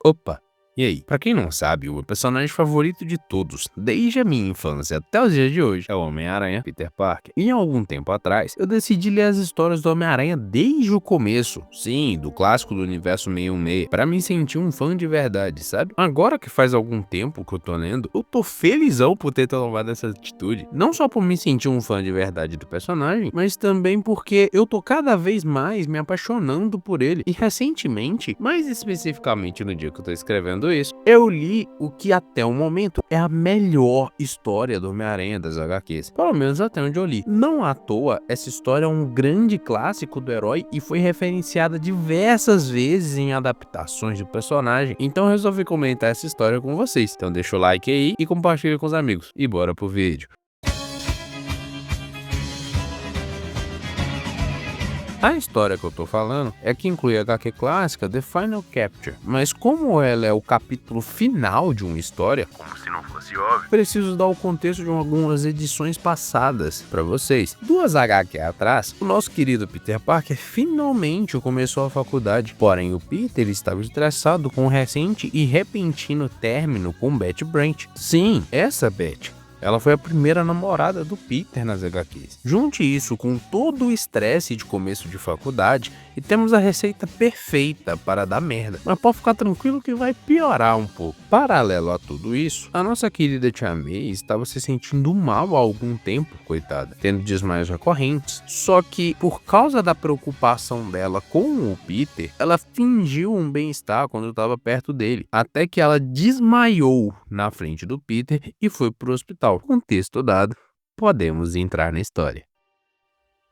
Opa! E aí? Pra quem não sabe, o meu personagem favorito de todos, desde a minha infância até os dias de hoje, é o Homem-Aranha, Peter Parker. E há algum tempo atrás, eu decidi ler as histórias do Homem-Aranha desde o começo. Sim, do clássico do universo 616, pra me sentir um fã de verdade, sabe? Agora que faz algum tempo que eu tô lendo, eu tô felizão por ter tomado essa atitude. Não só por me sentir um fã de verdade do personagem, mas também porque eu tô cada vez mais me apaixonando por ele. E recentemente, mais especificamente no dia que eu tô escrevendo isso, eu li o que até o momento é a melhor história do Homem-Aranha das HQs. Pelo menos até onde eu li. Não à toa, essa história é um grande clássico do herói e foi referenciada diversas vezes em adaptações do personagem. Então eu resolvi comentar essa história com vocês. Então deixa o like aí e compartilha com os amigos. E bora pro vídeo. A história que eu tô falando é que inclui a HQ clássica The Final Capture, mas como ela é o capítulo final de uma história, como se não fosse óbvio, preciso dar o contexto de algumas edições passadas pra vocês. 2 HQ atrás, o nosso querido Peter Parker finalmente começou a faculdade, porém o Peter estava estressado com o recente e repentino término com Betty Brant. Sim, essa Betty. Ela foi a primeira namorada do Peter nas HQs. Junte isso com todo o estresse de começo de faculdade e temos a receita perfeita para dar merda. Mas pode ficar tranquilo que vai piorar um pouco. Paralelo a tudo isso, a nossa querida Tia May estava se sentindo mal há algum tempo, coitada, tendo desmaios recorrentes. Só que, por causa da preocupação dela com o Peter, ela fingiu um bem-estar quando estava perto dele, até que ela desmaiou na frente do Peter e foi pro hospital. Contexto dado, podemos entrar na história.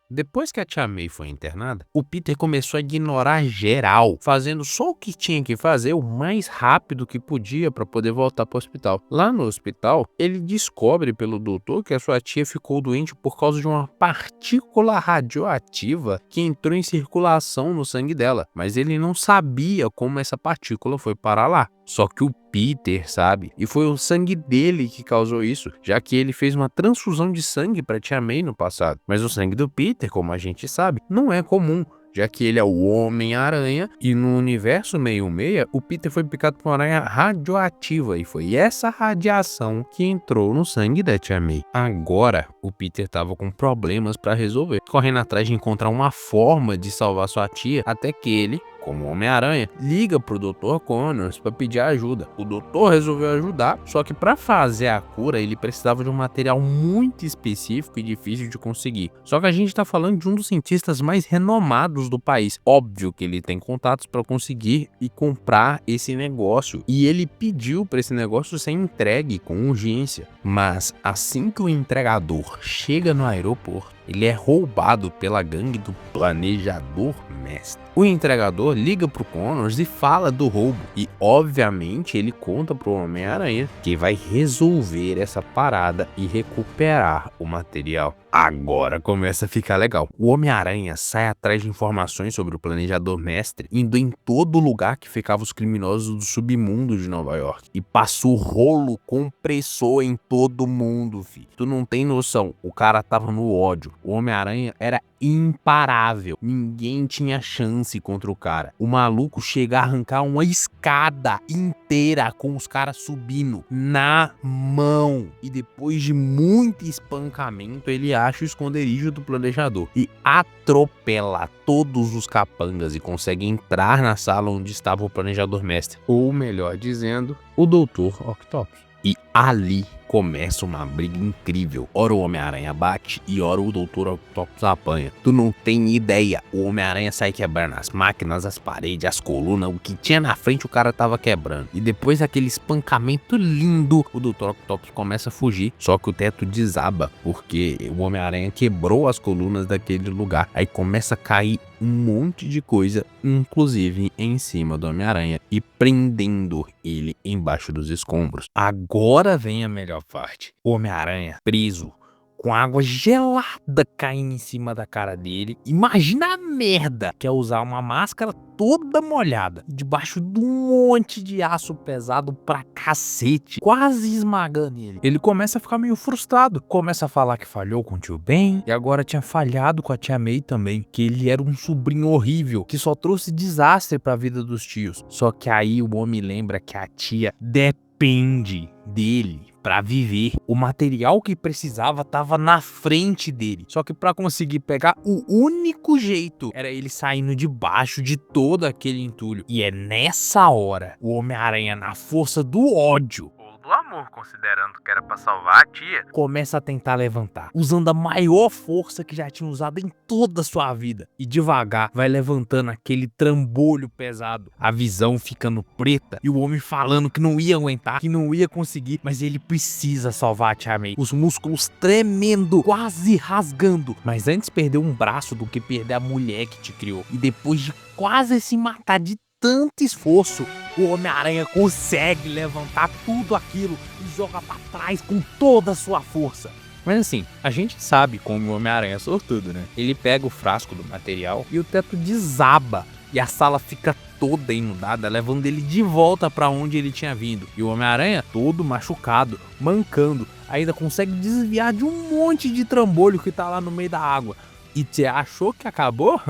Depois que a Tia May foi internada, o Peter começou a ignorar geral, fazendo só o que tinha que fazer o mais rápido que podia para poder voltar para o hospital. Lá no hospital, ele descobre pelo doutor que a sua tia ficou doente por causa de uma partícula radioativa que entrou em circulação no sangue dela, mas ele não sabia como essa partícula foi parar lá. Só que o Peter sabe, e foi o sangue dele que causou isso, já que ele fez uma transfusão de sangue para Tia May no passado. Mas o sangue do Peter, como a gente sabe, não é comum, já que ele é o Homem-Aranha e no universo 616, o Peter foi picado por uma aranha radioativa e foi essa radiação que entrou no sangue da Tia May. Agora, o Peter estava com problemas para resolver, correndo atrás de encontrar uma forma de salvar sua tia, até que ele, como Homem-Aranha, liga pro Dr. Connors para pedir ajuda. O doutor resolveu ajudar, só que para fazer a cura ele precisava de um material muito específico e difícil de conseguir. Só que a gente tá falando de um dos cientistas mais renomados do país. Óbvio que ele tem contatos para conseguir e comprar esse negócio. E ele pediu para esse negócio ser entregue com urgência. Mas assim que o entregador chega no aeroporto, ele é roubado pela gangue do Planejador Mestre. O entregador liga pro Connors e fala do roubo. E, obviamente, ele conta pro Homem-Aranha que vai resolver essa parada e recuperar o material. Agora começa a ficar legal. O Homem-Aranha sai atrás de informações sobre o Planejador Mestre, indo em todo lugar que ficavam os criminosos do submundo de Nova York. E passou rolo compressor em todo mundo, filho. Tu não tem noção. O cara tava no ódio. O Homem-Aranha era imparável. Ninguém tinha chance contra o cara. O maluco chega a arrancar uma escada inteira com os caras subindo na mão. E depois de muito espancamento, ele acha o esconderijo do planejador e atropela todos os capangas e consegue entrar na sala onde estava o planejador mestre. Ou melhor dizendo, o Dr. Octopus. E ali começa uma briga incrível. Ora o Homem-Aranha bate e ora o Dr. Octopus apanha. Tu não tem ideia. O Homem-Aranha sai quebrando as máquinas, as paredes, as colunas. O que tinha na frente o cara tava quebrando. E depois daquele espancamento lindo, o Dr. Octopus começa a fugir. Só que o teto desaba, porque o Homem-Aranha quebrou as colunas daquele lugar. Aí começa a cair um monte de coisa, inclusive em cima do Homem-Aranha e prendendo ele embaixo dos escombros. Agora vem a melhor parte. O Homem-Aranha preso com água gelada caindo em cima da cara dele. Imagina a merda que é usar uma máscara toda molhada, debaixo de um monte de aço pesado pra cacete, quase esmagando ele. Ele começa a ficar meio frustrado, começa a falar que falhou com o tio Ben e agora tinha falhado com a tia May também, que ele era um sobrinho horrível, que só trouxe desastre pra vida dos tios. Só que aí o homem lembra que a tia depende dele pra viver. O material que precisava tava na frente dele. Só que pra conseguir pegar, o único jeito era ele saindo debaixo de todo aquele entulho. E é nessa hora, o Homem-Aranha, na força do ódio, do amor, considerando que era pra salvar a tia, começa a tentar levantar, usando a maior força que já tinha usado em toda a sua vida. E devagar vai levantando aquele trambolho pesado, a visão ficando preta e o homem falando que não ia aguentar, que não ia conseguir, mas ele precisa salvar a tia May. Os músculos tremendo, quase rasgando. Mas antes perder um braço do que perder a mulher que te criou. E depois de quase se matar de tanto esforço, o Homem-Aranha consegue levantar tudo aquilo e joga pra trás com toda a sua força. Mas assim, a gente sabe como o Homem-Aranha é sortudo, né? Ele pega o frasco do material e o teto desaba e a sala fica toda inundada, levando ele de volta pra onde ele tinha vindo. E o Homem-Aranha, todo machucado, mancando, ainda consegue desviar de um monte de trambolho que tá lá no meio da água. E você achou que acabou?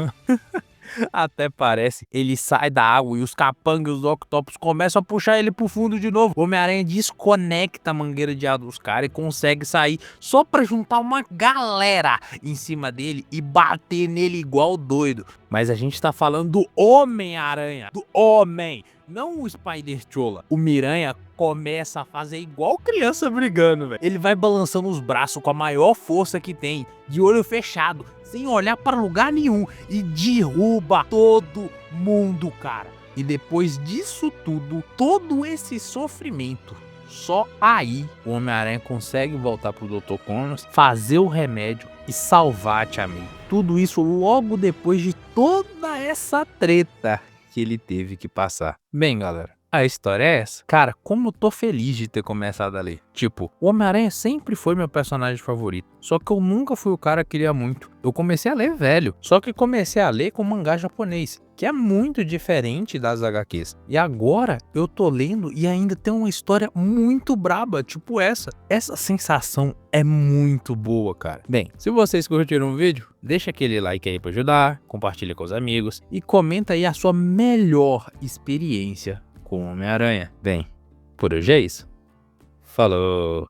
Até parece. Ele sai da água e os capangas e os octopus começam a puxar ele pro fundo de novo. O Homem-Aranha desconecta a mangueira de ar dos caras e consegue sair só pra juntar uma galera em cima dele e bater nele igual doido. Mas a gente tá falando do Homem-Aranha, do homem, não o Spider-Chola. O Miranha começa a fazer igual criança brigando, velho. Ele vai balançando os braços com a maior força que tem, de olho fechado, sem olhar para lugar nenhum, e derruba todo mundo, cara. E depois disso tudo, todo esse sofrimento, só aí o Homem-Aranha consegue voltar pro Dr. Connors, fazer o remédio e salvar a Tia May. Tudo isso logo depois de toda essa treta que ele teve que passar. Bem, galera, a história é essa. Cara, como eu tô feliz de ter começado a ler. Tipo, o Homem-Aranha sempre foi meu personagem favorito. Só que eu nunca fui o cara que lia muito. Eu comecei a ler velho. Só que comecei a ler com mangá japonês, que é muito diferente das HQs. E agora eu tô lendo e ainda tem uma história muito braba, tipo essa. Essa sensação é muito boa, cara. Bem, se vocês curtiram o vídeo, deixa aquele like aí pra ajudar, compartilha com os amigos e comenta aí a sua melhor experiência com o Homem-Aranha. Bem, por hoje é isso. Falou!